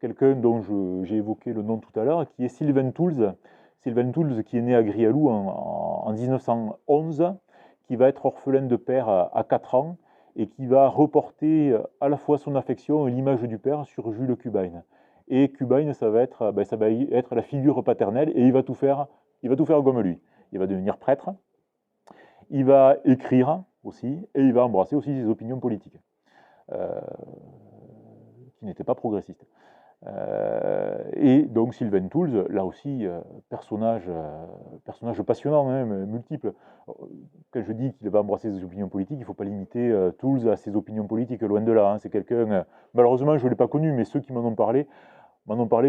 quelqu'un dont j'ai évoqué le nom tout à l'heure, qui est Sylvain Toulze. Sylvain Toulze qui est né à Grialou en 1911, qui va être orphelin de père à 4 ans et qui va reporter à la fois son affection et l'image du père sur Jules Cubain. Et Cubain, ça va être la figure paternelle et il va tout faire comme lui. Il va devenir prêtre, il va écrire aussi et il va embrasser aussi ses opinions politiques, euh, qui n'étaient pas progressistes. Et donc Sylvain Toulze, là aussi, personnage passionnant, hein, multiple. Quand je dis qu'il va embrasser ses opinions politiques, il ne faut pas limiter Toulze à ses opinions politiques, loin de là. Hein. C'est quelqu'un, malheureusement je ne l'ai pas connu, mais ceux qui m'en ont parlé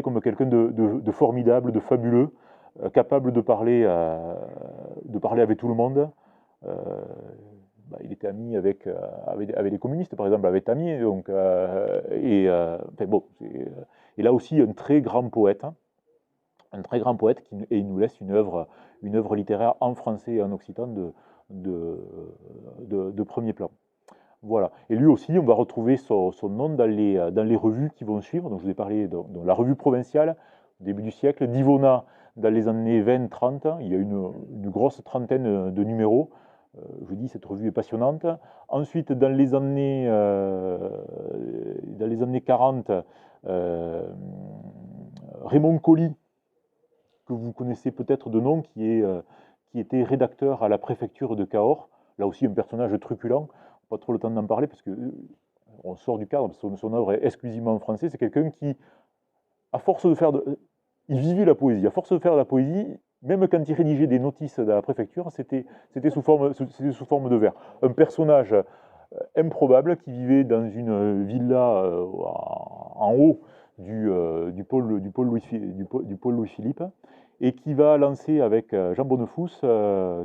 comme quelqu'un de formidable, de fabuleux, capable de parler avec tout le monde. Euh, il était ami avec les communistes, par exemple, avec Tamier. Donc, enfin, bon, et là aussi, un très grand poète, hein, et il nous laisse une œuvre littéraire en français et en occitan de premier plan. Voilà. Et lui aussi, on va retrouver son nom dans les revues qui vont suivre. Donc, je vous ai parlé de la revue provinciale, au début du siècle, d'Ivona dans les années 20-30. Il y a une grosse trentaine de numéros. Je dis, cette revue est passionnante. Ensuite, dans les années 40, Raymond Colli, que vous connaissez peut-être de nom, qui était rédacteur à la préfecture de Cahors. Là aussi, un personnage truculent. Pas trop le temps d'en parler parce que on sort du cadre, son œuvre est exclusivement en français. C'est quelqu'un qui, à force de faire il vivait la poésie. À force de faire de la poésie, même quand il rédigeait des notices de la préfecture, c'était sous forme de vers. Un personnage improbable qui vivait dans une villa en haut du pôle Louis-Philippe et qui va lancer avec Jean Bonnefous,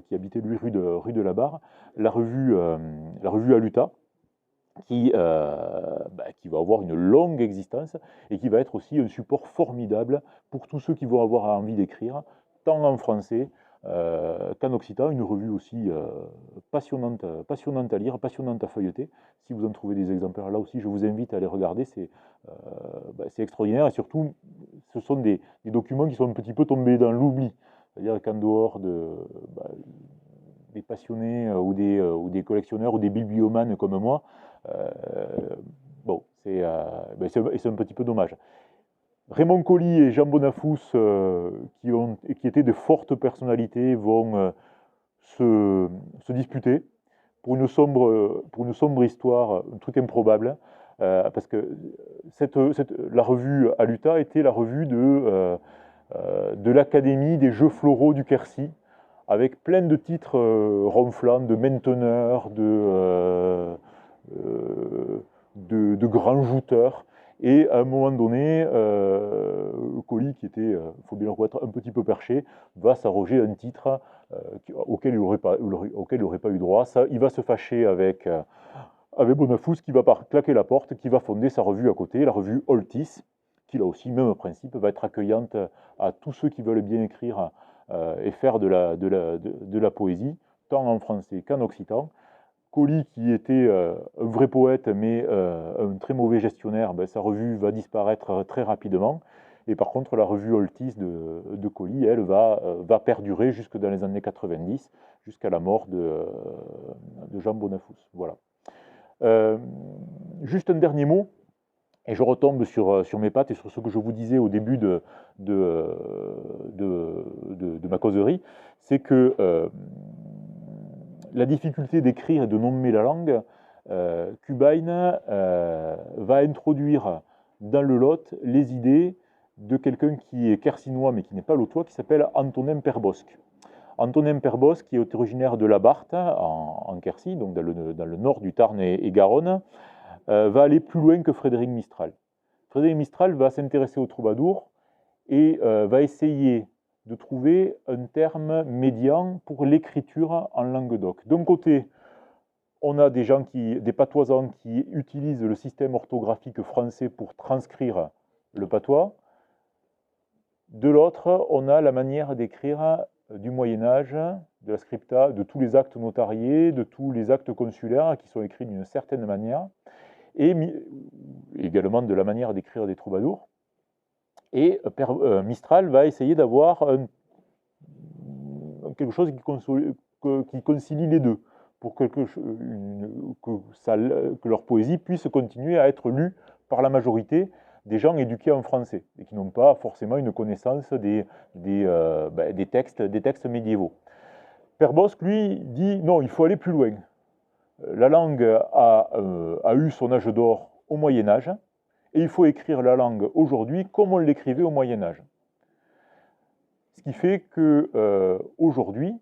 qui habitait lui rue de la Barre, la revue Aluta, qui va avoir une longue existence et qui va être aussi un support formidable pour tous ceux qui vont avoir envie d'écrire, tant en français qu'en occitan, une revue aussi passionnante à lire, passionnante à feuilleter. Si vous en trouvez des exemplaires là aussi, je vous invite à les regarder, c'est extraordinaire et surtout, ce sont des documents qui sont un petit peu tombés dans l'oubli. C'est-à-dire qu'en dehors des passionnés ou des collectionneurs ou des bibliomanes comme moi, euh, bon, c'est un petit peu dommage. Raymond Colli et Jean Bonnafous, qui étaient de fortes personnalités, vont se disputer pour une sombre histoire, un truc improbable, parce que la revue Aluta était la revue de l'Académie des Jeux Floraux du Quercy, avec plein de titres ronflants, de mainteneurs, de grands jouteurs. Et à un moment donné, Colli, qui était, il faut bien le reconnaître, un petit peu perché, va s'arroger un titre auquel il n'aurait pas eu droit. Ça, il va se fâcher avec Bonnafous, qui va claquer la porte, qui va fonder sa revue à côté, la revue Oltis, qui là aussi, même principe, va être accueillante à tous ceux qui veulent bien écrire et faire de la poésie, tant en français qu'en occitan. Colli, qui était un vrai poète, mais un très mauvais gestionnaire, sa revue va disparaître très rapidement. Et par contre, la revue Oltis de Colli, elle, va perdurer jusque dans les années 90, jusqu'à la mort de Jean Bonnafous. Voilà. Euh, Juste un dernier mot, et je retombe sur mes pattes et sur ce que je vous disais au début de, de ma causerie, c'est que la difficulté d'écrire et de nommer la langue, Cubain va introduire dans le Lot les idées de quelqu'un qui est quercinois mais qui n'est pas lotois, qui s'appelle Antonin Perbosque. Antonin Perbosque, qui est originaire de la Barthe, en Quercy, donc dans le nord du Tarn et Garonne, va aller plus loin que Frédéric Mistral. Frédéric Mistral va s'intéresser aux troubadours et va essayer de trouver un terme médian pour l'écriture en Languedoc. D'un côté, on a des patoisans qui utilisent le système orthographique français pour transcrire le patois. De l'autre, on a la manière d'écrire du Moyen-Âge, de la scripta, de tous les actes notariés, de tous les actes consulaires qui sont écrits d'une certaine manière, et également de la manière d'écrire des troubadours. Et Mistral va essayer d'avoir quelque chose qui concilie les deux, pour que leur poésie puisse continuer à être lue par la majorité des gens éduqués en français, et qui n'ont pas forcément une connaissance des textes médiévaux. Père Bosc, lui, dit non, il faut aller plus loin. La langue a eu son âge d'or au Moyen-Âge, et il faut écrire la langue aujourd'hui comme on l'écrivait au Moyen-Âge. Ce qui fait que aujourd'hui,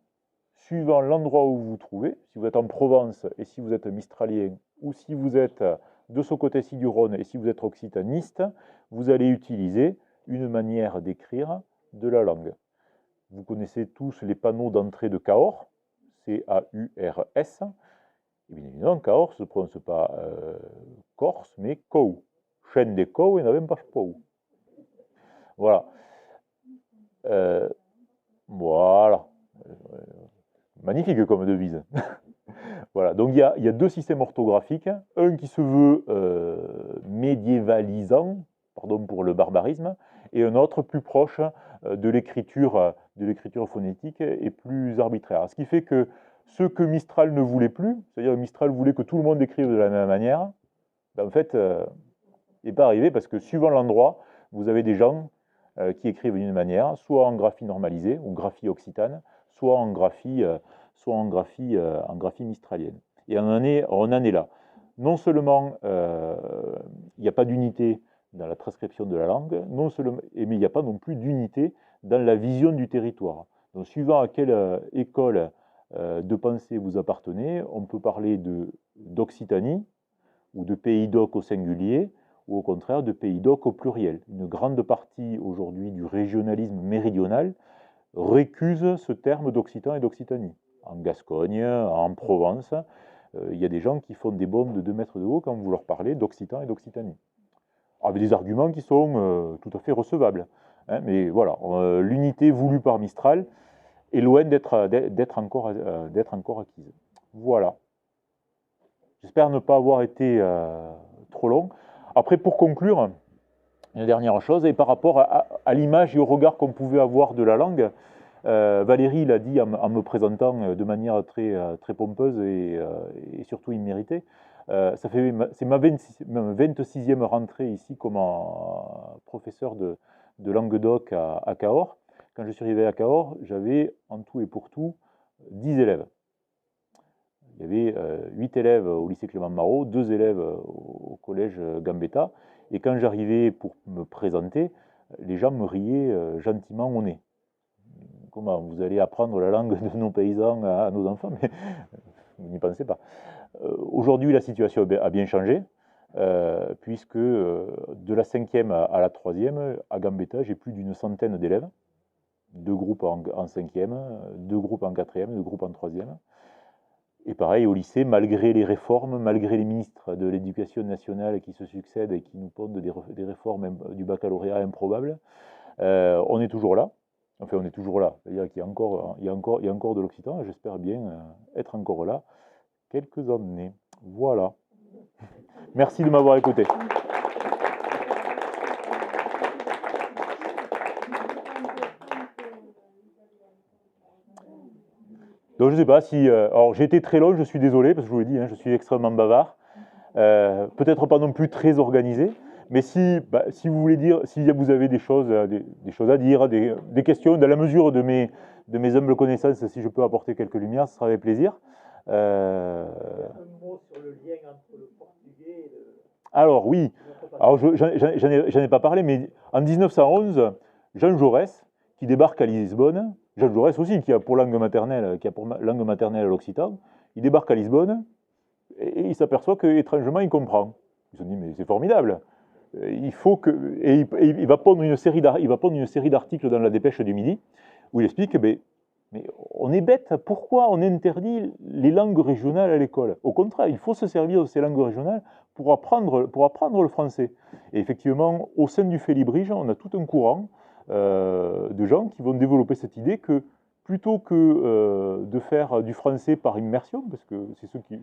suivant l'endroit où vous vous trouvez, si vous êtes en Provence et si vous êtes mistralien, ou si vous êtes de ce côté-ci du Rhône et si vous êtes occitaniste, vous allez utiliser une manière d'écrire de la langue. Vous connaissez tous les panneaux d'entrée de Cahors, C-A-U-R-S. Et bien évidemment, Cahors ne se prononce pas Corse, mais Cou. Chaîne des Cou et n'a même pas Pou. Voilà. Voilà. Magnifique comme devise. Voilà, donc il y a deux systèmes orthographiques, un qui se veut médiévalisant, pardon pour le barbarisme, et un autre plus proche de l'écriture phonétique et plus arbitraire. Ce qui fait que ce que Mistral ne voulait plus, c'est-à-dire Mistral voulait que tout le monde écrive de la même manière, ben en fait, il n'est pas arrivé parce que suivant l'endroit, vous avez des gens qui écrivent d'une manière, soit en graphie normalisée ou graphie occitane, soit en graphie mistralienne. Et on en est là. Non seulement il n'y a pas d'unité dans la transcription de la langue, mais il n'y a pas non plus d'unité dans la vision du territoire. Donc, suivant à quelle école de pensée vous appartenez, on peut parler d'Occitanie ou de Pays d'Oc au singulier, ou au contraire de Pays d'Oc au pluriel. Une grande partie aujourd'hui du régionalisme méridional récuse ce terme d'Occitan et d'Occitanie. En Gascogne, en Provence, il y a des gens qui font des bombes de 2 mètres de haut quand vous leur parlez d'Occitan et d'Occitanie. Avec des arguments qui sont tout à fait recevables. Hein, mais voilà, l'unité voulue par Mistral est loin d'être encore acquise. Voilà. J'espère ne pas avoir été trop long. Après, pour conclure, une dernière chose, et par rapport à l'image et au regard qu'on pouvait avoir de la langue, Valérie l'a dit en me présentant de manière très pompeuse et surtout imméritée. C'est ma 26e rentrée ici comme professeur de Languedoc à Cahors. Quand je suis arrivé à Cahors, j'avais en tout et pour tout 10 élèves. Il y avait 8 élèves au lycée Clément Marot, 2 élèves au collège Gambetta. Et quand j'arrivais pour me présenter, les gens me riaient gentiment au nez. Comment vous allez apprendre la langue de nos paysans à nos enfants? Mais vous n'y pensez pas. Aujourd'hui, la situation a bien changé, puisque de la 5e à la 3e, à Gambetta, j'ai plus d'une centaine d'élèves. 2 groupes en 5e, 2 groupes en 4e, 2 groupes en 3e. Et pareil, au lycée, malgré les réformes, malgré les ministres de l'Éducation nationale qui se succèdent et qui nous pondent des réformes du baccalauréat improbables, on est toujours là. Enfin, on est toujours là. C'est-à-dire qu'il y a encore de l'occitan, et j'espère bien être encore là quelques années. Voilà. Merci de m'avoir écouté. Donc je ne sais pas si... alors j'ai été très long, je suis désolé, parce que je vous l'ai dit, hein, je suis extrêmement bavard. Peut-être pas non plus très organisé, mais si vous voulez dire, si vous avez des choses à dire, des questions, dans la mesure de mes humbles connaissances, si je peux apporter quelques lumières, ce sera avec plaisir. Un mot sur le lien entre le portugais et le... Alors oui, alors j'en ai pas parlé, mais en 1911, Jean Jaurès, qui débarque à Lisbonne, Jean Jaurès aussi, qui a pour langue maternelle l'occitan, il débarque à Lisbonne, et il s'aperçoit qu'étrangement, il comprend. Ils se dit, mais c'est formidable. Il faut que... Et il va pondre une série d'articles dans la Dépêche du Midi, où il explique, mais on est bête, pourquoi on interdit les langues régionales à l'école? Au contraire, il faut se servir de ces langues régionales pour apprendre le français. Et effectivement, au sein du Félibrige, on a tout un courant de gens qui vont développer cette idée que plutôt que de faire du français par immersion, parce que c'est ceux qui...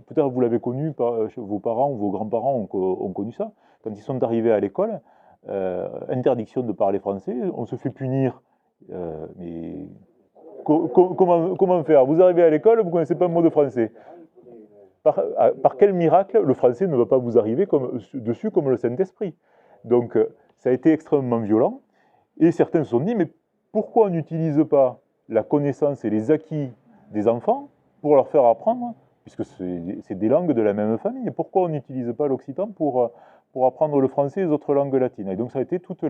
Peut-être vous l'avez connu, vos parents ou vos grands-parents ont connu ça. Quand ils sont arrivés à l'école, interdiction de parler français, on se fait punir. Mais comment faire? Vous arrivez à l'école, vous ne connaissez pas un mot de français. Par quel miracle le français ne va pas vous arriver dessus comme le Saint-Esprit? Donc ça a été extrêmement violent. Et certains se sont dit, mais pourquoi on n'utilise pas la connaissance et les acquis des enfants pour leur faire apprendre, puisque c'est des langues de la même famille, pourquoi on n'utilise pas l'occitan pour apprendre le français et les autres langues latines? Et donc ça a été toutes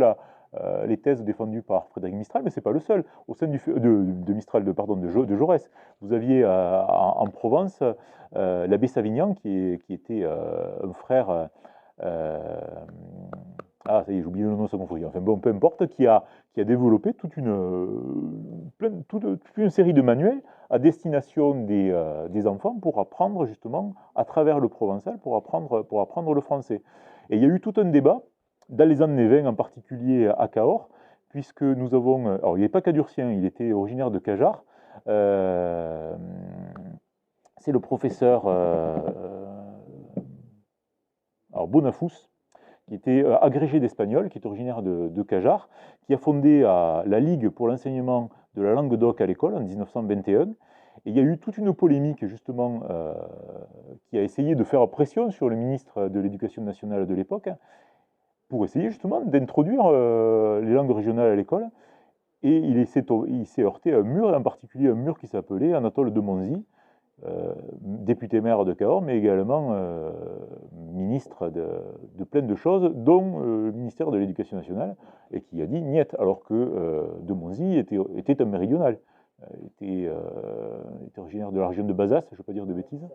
les thèses défendues par Frédéric Mistral, mais ce n'est pas le seul. Au sein de Mistral, de Jaurès, vous aviez en Provence l'abbé Savignan, qui était un frère... ah, ça y est, j'ai oublié le nom, ça confondit. Enfin bon, peu importe, qui a développé toute une série de manuels à destination des enfants pour apprendre justement à travers le provençal, pour apprendre le français. Et il y a eu tout un débat, dans les années 20 en particulier à Cahors, puisque nous avons... Alors il n'est pas cadurcien, il était originaire de Cajar. C'est le professeur Bonafous, qui était agrégé d'espagnol, qui est originaire de Cajar, qui a fondé la Ligue pour l'enseignement de la langue d'oc à l'école en 1921. Et il y a eu toute une polémique, justement, qui a essayé de faire pression sur le ministre de l'Éducation nationale de l'époque, pour essayer justement d'introduire les langues régionales à l'école. Et il s'est heurté à un mur, en particulier un mur qui s'appelait Anatole de Monzy, député maire de Cahors, mais également ministre de plein de choses, dont le ministère de l'Éducation nationale, et qui a dit niet, alors que de Monzy était un méridional, était originaire de la région de Bazas, je ne veux pas dire de bêtises.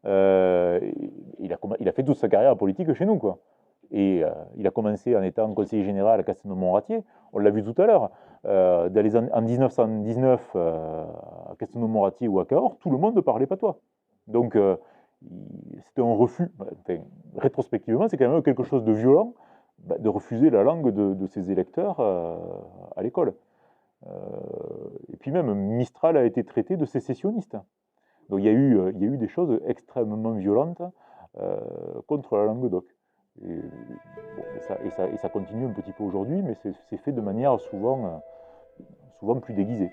Il a fait toute sa carrière politique chez nous, quoi. Et il a commencé en étant conseiller général à Castelnau-Montratier, on l'a vu tout à l'heure. En 1919, à Castelnau-Montratier ou à Cahors, tout le monde parlait patois. Donc, c'était un refus. Enfin, rétrospectivement, c'est quand même quelque chose de violent de refuser la langue de ses électeurs à l'école. Et puis même, Mistral a été traité de sécessionniste. Donc, il y a eu des choses extrêmement violentes contre la langue d'oc. Et ça continue un petit peu aujourd'hui, mais c'est fait de manière souvent plus déguisée.